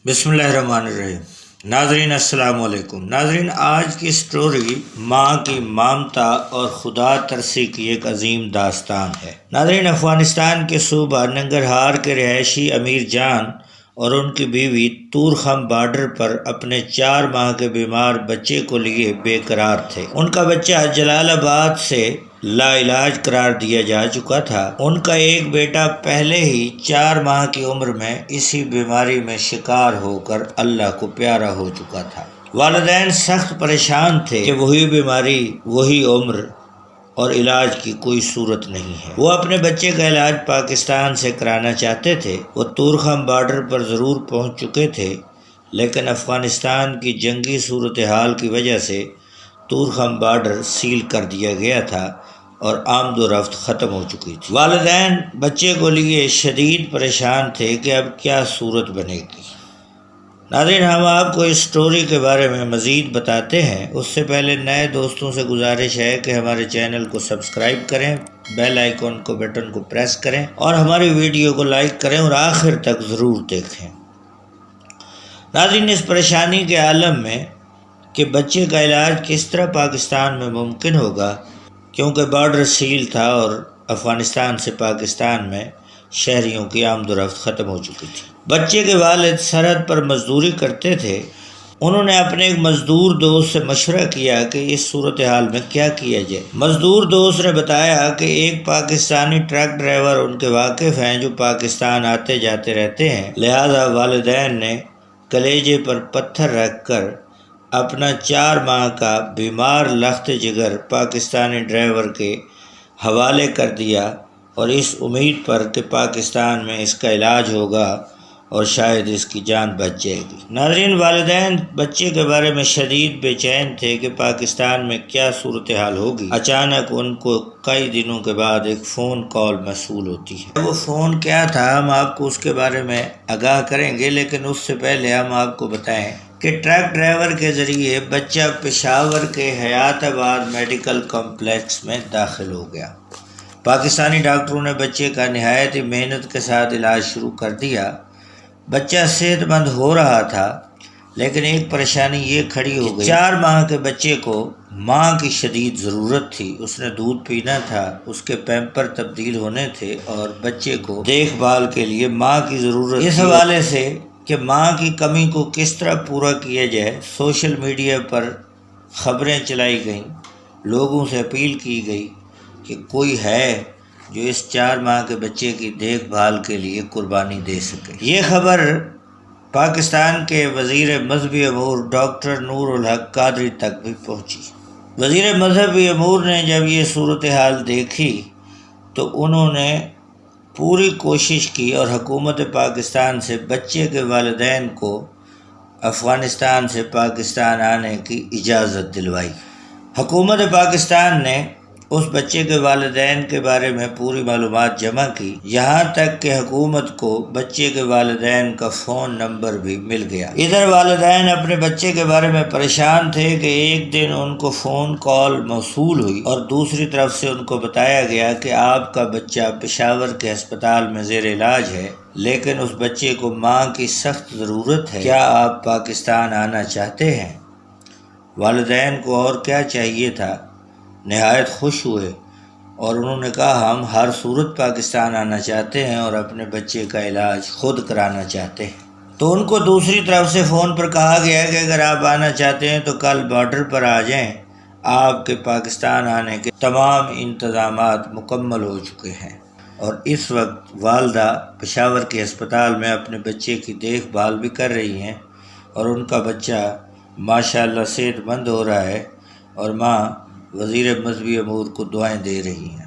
بسم اللہ الرحمن الرحیم۔ ناظرین السلام علیکم۔ ناظرین، آج کی سٹوری ماں کی ممتا اور خدا ترسی کی ایک عظیم داستان ہے۔ ناظرین، افغانستان کے صوبہ ننگرہار کے رہائشی امیر جان اور ان کی بیوی تورخم بارڈر پر اپنے 4 ماہ کے بیمار بچے کو لیے بے قرار تھے۔ ان کا بچہ جلال آباد سے لا علاج قرار دیا جا چکا تھا۔ ان کا ایک بیٹا پہلے ہی 4 ماہ کی عمر میں اسی بیماری میں شکار ہو کر اللہ کو پیارا ہو چکا تھا۔ والدین سخت پریشان تھے کہ وہی بیماری، وہی عمر اور علاج کی کوئی صورت نہیں ہے۔ وہ اپنے بچے کا علاج پاکستان سے کرانا چاہتے تھے۔ وہ تورخم بارڈر پر ضرور پہنچ چکے تھے، لیکن افغانستان کی جنگی صورتحال کی وجہ سے تورخم بارڈر سیل کر دیا گیا تھا اور آمد و رفت ختم ہو چکی تھی۔ والدین بچے کو لیے شدید پریشان تھے کہ اب کیا صورت بنے گی۔ ناظرین، ہم آپ کو اس سٹوری کے بارے میں مزید بتاتے ہیں، اس سے پہلے نئے دوستوں سے گزارش ہے کہ ہمارے چینل کو سبسکرائب کریں، بیل آئیکن کو بٹن کو پریس کریں اور ہماری ویڈیو کو لائک کریں اور آخر تک ضرور دیکھیں۔ ناظرین، اس پریشانی کے عالم میں کہ بچے کا علاج کس طرح پاکستان میں ممکن ہوگا، کیونکہ بارڈر سیل تھا اور افغانستان سے پاکستان میں شہریوں کی آمد و رفت ختم ہو چکی تھی۔ بچے کے والد سرحد پر مزدوری کرتے تھے۔ انہوں نے اپنے ایک مزدور دوست سے مشورہ کیا کہ اس صورتحال میں کیا کیا جائے۔ مزدور دوست نے بتایا کہ ایک پاکستانی ٹرک ڈرائیور ان کے واقف ہیں جو پاکستان آتے جاتے رہتے ہیں، لہذا والدین نے کلیجے پر پتھر رکھ کر اپنا 4 ماہ کا بیمار لخت جگر پاکستانی ڈرائیور کے حوالے کر دیا اور اس امید پر کہ پاکستان میں اس کا علاج ہوگا اور شاید اس کی جان بچ جائے گی۔ ناظرین، والدین بچے کے بارے میں شدید بے چین تھے کہ پاکستان میں کیا صورتحال ہوگی۔ اچانک ان کو کئی دنوں کے بعد ایک فون کال موصول ہوتی ہے۔ وہ فون کیا تھا ہم آپ کو اس کے بارے میں آگاہ کریں گے، لیکن اس سے پہلے ہم آپ کو بتائیں کہ ٹرک ڈرائیور کے ذریعے بچہ پشاور کے حیات آباد میڈیکل کمپلیکس میں داخل ہو گیا۔ پاکستانی ڈاکٹروں نے بچے کا نہایت ہی محنت کے ساتھ علاج شروع کر دیا۔ بچہ صحت مند ہو رہا تھا، لیکن ایک پریشانی یہ کھڑی ہو گئی۔ 4 ماہ کے بچے کو ماں کی شدید ضرورت تھی۔ اس نے دودھ پینا تھا، اس کے پیمپر تبدیل ہونے تھے اور بچے کو دیکھ بھال کے لیے ماں کی ضرورت تھی۔ اس حوالے سے کہ ماں کی کمی کو کس طرح پورا کیا جائے، سوشل میڈیا پر خبریں چلائی گئیں، لوگوں سے اپیل کی گئی کہ کوئی ہے جو اس 4 ماہ کے بچے کی دیکھ بھال کے لیے قربانی دے سکے۔ یہ خبر پاکستان کے وزیر مذہبی امور ڈاکٹر نور الحق قادری تک بھی پہنچی۔ وزیر مذہبی امور نے جب یہ صورتحال دیکھی تو انہوں نے پوری کوشش کی اور حکومت پاکستان سے بچے کے والدین کو افغانستان سے پاکستان آنے کی اجازت دلوائی۔ حکومت پاکستان نے اس بچے کے والدین کے بارے میں پوری معلومات جمع کی، یہاں تک کہ حکومت کو بچے کے والدین کا فون نمبر بھی مل گیا۔ ادھر والدین اپنے بچے کے بارے میں پریشان تھے کہ ایک دن ان کو فون کال موصول ہوئی اور دوسری طرف سے ان کو بتایا گیا کہ آپ کا بچہ پشاور کے ہسپتال میں زیر علاج ہے، لیکن اس بچے کو ماں کی سخت ضرورت ہے، کیا آپ پاکستان آنا چاہتے ہیں؟ والدین کو اور کیا چاہیے تھا، نہایت خوش ہوئے اور انہوں نے کہا ہم ہر صورت پاکستان آنا چاہتے ہیں اور اپنے بچے کا علاج خود کرانا چاہتے ہیں۔ تو ان کو دوسری طرف سے فون پر کہا گیا کہ اگر آپ آنا چاہتے ہیں تو کل بارڈر پر آ جائیں، آپ کے پاکستان آنے کے تمام انتظامات مکمل ہو چکے ہیں۔ اور اس وقت والدہ پشاور کے ہسپتال میں اپنے بچے کی دیکھ بھال بھی کر رہی ہیں اور ان کا بچہ ماشاءاللہ صحت مند ہو رہا ہے اور ماں وزیر مذہبی امور کو دعائیں دے رہی ہیں۔